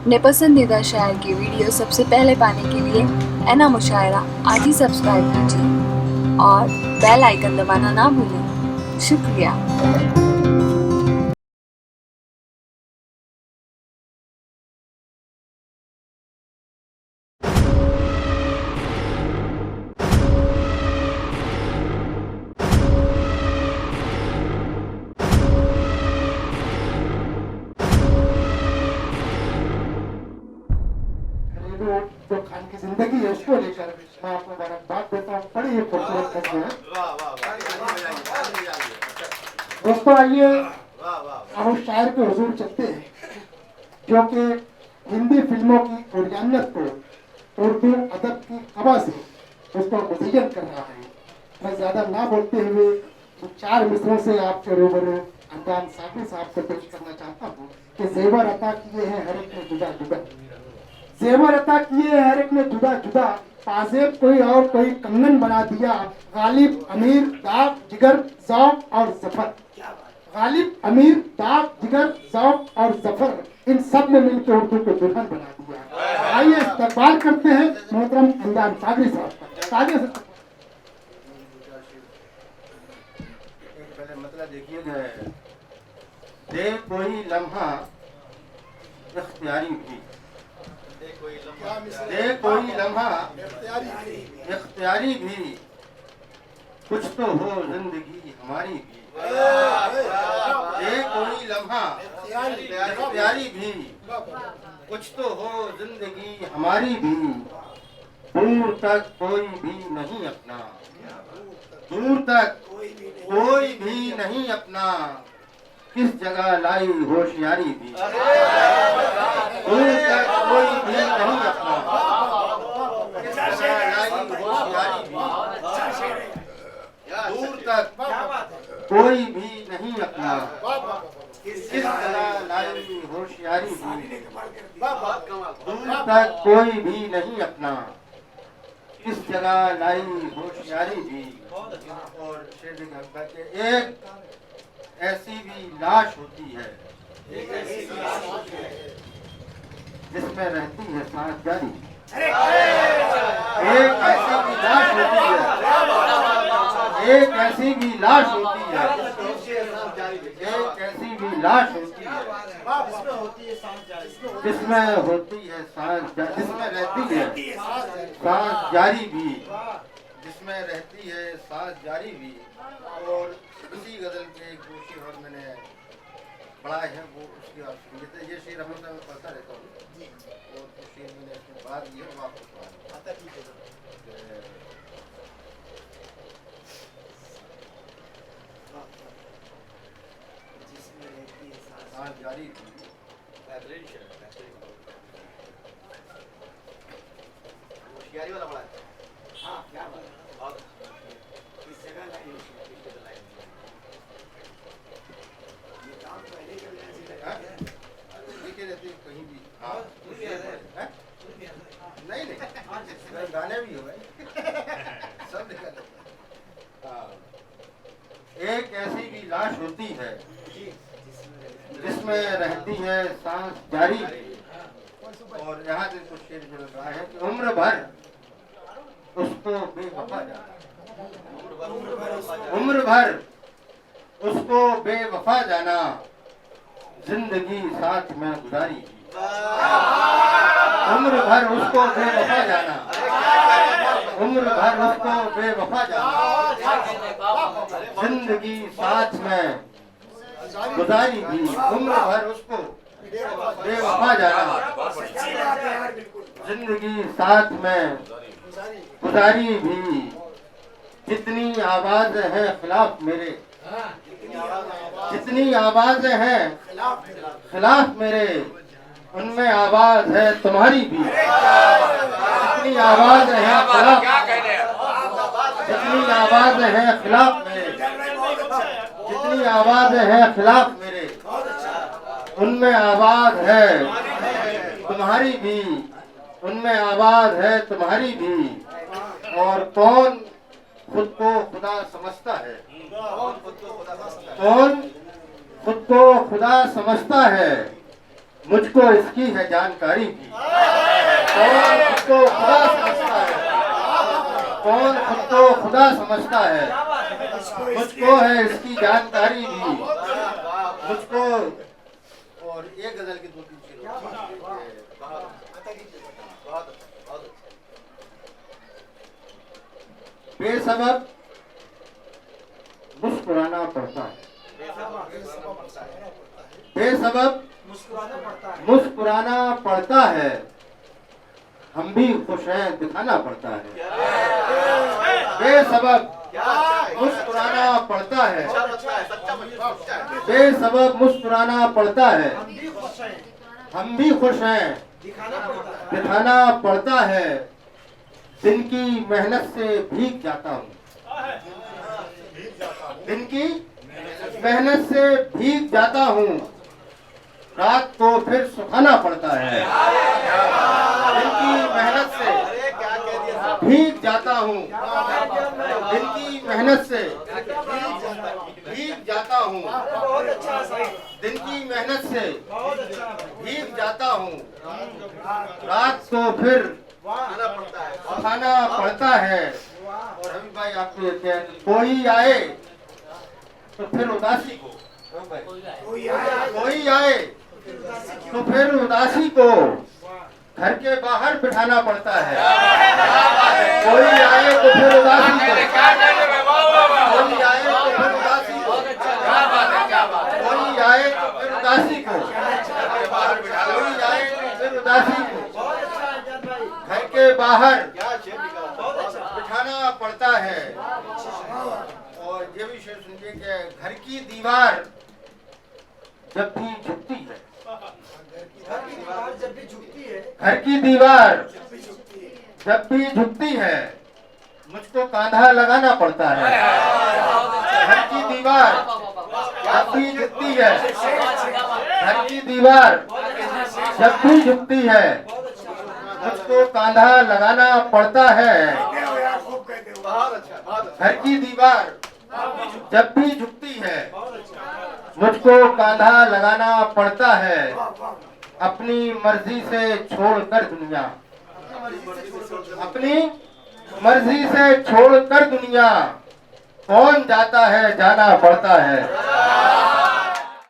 अपने पसंदीदा शायर की वीडियो सबसे पहले पाने के लिए एना मुशायरा आज ही सब्सक्राइब कीजिए और बेल आइकन दबाना ना भूलें। शुक्रिया। जो खान की जिंदगी है उसको लेकर मैं आपको मुबारकबाद देता हूँ। बड़ी ही खूबसूरत फिल्म है दोस्तों। आइए अब उस शायर के हुजूर चलते हैं जो कि हिंदी फिल्मों की ओरियानियत को उर्दू अदब की हवा से उसको मुज़य्यन कर रहा है। मैं ज्यादा ना बोलते हुए चार मिसरों से आपके रूबरू अंजान साफी साहब को पेश करना चाहता हूँ कि ज़ेवर अता किए हैं हर एक ने जुदा जुदा, ज़ेवर अता किए हर एक ने जुदा जुदा, पाजेब कोई और कोई कंगन बना दिया, गालिब अमीर दाग जिगर ज़ौक़ और ज़फ़र, गालिब अमीर दाग जिगर ज़ौक़ और ज़फ़र, इन सब ने मिलकर उर्दू को दुल्हन बना दिया। आइए इस्तकबाल करते हैं मोहतरम अंजान सागरी साहब का। तालियों से पहले मतलब देखिएगा, दे कोई लम्हा इख्तियारी भी, दे कोई लम्हा इख्तियारी भी, कुछ तो हो जिंदगी हमारी भी, दे कोई लम्हा इख्तियारी भी, कुछ तो हो जिंदगी हमारी भी, दूर तक कोई भी नहीं अपना, दूर तक कोई भी नहीं अपना, किस जगह लाई होशियारी भी, दूर तक कोई भी नहीं अपना, किस जगह लाई होशियारी भी, दूर तक कोई भी नहीं अपना, किस जगह लाई होशियारी भी, दूर तक कोई भी नहीं अपना, किस जगह लाई होशियारी भी। और एक ऐसी भी लाश होती है जिसमें रहती है सांस जारी, एक ऐसी भी लाश होती है, एक ऐसी भी लाश होती है, एक ऐसी भी लाश होती है जिसमें होती है सांस, जिसमें रहती है सांस जारी भी, जिसमें रहती है सांस जारी भी। और उसी गजल के एक दो शेर और मैंने पढ़ा है, वो उसकी आप सुनिए। ये शेर हमेशा मैं पढ़ता रहता हूँ और कुछ शेर मैंने इसमें बाद दिए, वो आपको सुना। सांस जारी भी, होशियारी वाला पढ़ा है। हाँ, क्या बात है। इस जगह लाई लिखे रहते कहीं भी। हाँ, नहीं नहीं, गाने भी हो गए सब लिखा रहता। हाँ, एक ऐसी भी लाश होती है जिसमें रहती है सांस जारी। और यहाँ से कुछ शेर जो लगा है कि उम्र भर उसको बेवफा जाना, उम्र भर उसको बेवफा जाना, जिंदगी साथ में गुजारी की, उम्र भर उसको बेवफा जाना, उम्र भर उसको बेवफा जाना, जिंदगी साथ में गुजारी भी, उम्र भर उसको बेवफा जाना, जिंदगी साथ में गुजारी भी। जितनी आवाज है खिलाफ मेरे, जितनी आवाज है खिलाफ मेरे, उनमें आवाज है तुम्हारी भी, जितनी आवाज है खिलाफ, जितनी आवाज है खिलाफ मेरे, जितनी आवाज है खिलाफ मेरे, उनमें आवाज है तुम्हारी भी, उनमें आवाज है तुम्हारी भी। और कौन खुद को खुदा समझता है, कौन खुद को खुदा समझता है, मुझको इसकी है जानकारी भी। कौन खुद को खुदा समझता है, कौन खुद को खुदा समझता है, मुझको है इसकी जानकारी भी। मुझको और एक गजल की 2-3 शेर बेसबब मुस्कुराना पड़ता है, बेसबब मुस्कुराना पड़ता है, हम भी खुश हैं दिखाना पड़ता है। बेसबब मुस्कुराना पड़ता है, बेसबब मुस्कुराना पड़ता है, हम भी खुश हैं दिखाना पड़ता है। दिन की मेहनत से भीग जाता हूँ, दिन की मेहनत से भीग जाता हूँ, रात को फिर सुखाना पड़ता है। दिन की मेहनत से भीग जाता हूँ, दिन की मेहनत से भीग जाता हूँ, दिन की मेहनत से भीग जाता हूँ, रात को फिर सुखाना पड़ता है। और हबीब भाई आपको ये कहते हैं, कोई आए तो फिर उदासी को, कोई आए तो फिर उदासी को घर के बाहर बिठाना पड़ता है। कोई आए तो फिर उदासी को, कोई आए तो फिर उदासी को, कोई आए तो फिर उदासी को, कोई आए तो फिर उदासी को घर के बाहर बिठाना पड़ता है। और ये भी शेर सुनिए कि घर की दीवार जब भी झुकती है, घर की दीवार जब भी झुकती है, मुझको कांधा लगाना पड़ता है। घर की दीवार जब भी झुकती है, घर की दीवार जब भी झुकती है, मुझको कांधा लगाना पड़ता है। घर की दीवार जब भी झुकती है, मुझको कांधा लगाना पड़ता है। अपनी मर्जी से छोड़कर दुनिया, अपनी मर्जी से छोड़कर दुनिया, कौन जाता है जाना पड़ता है।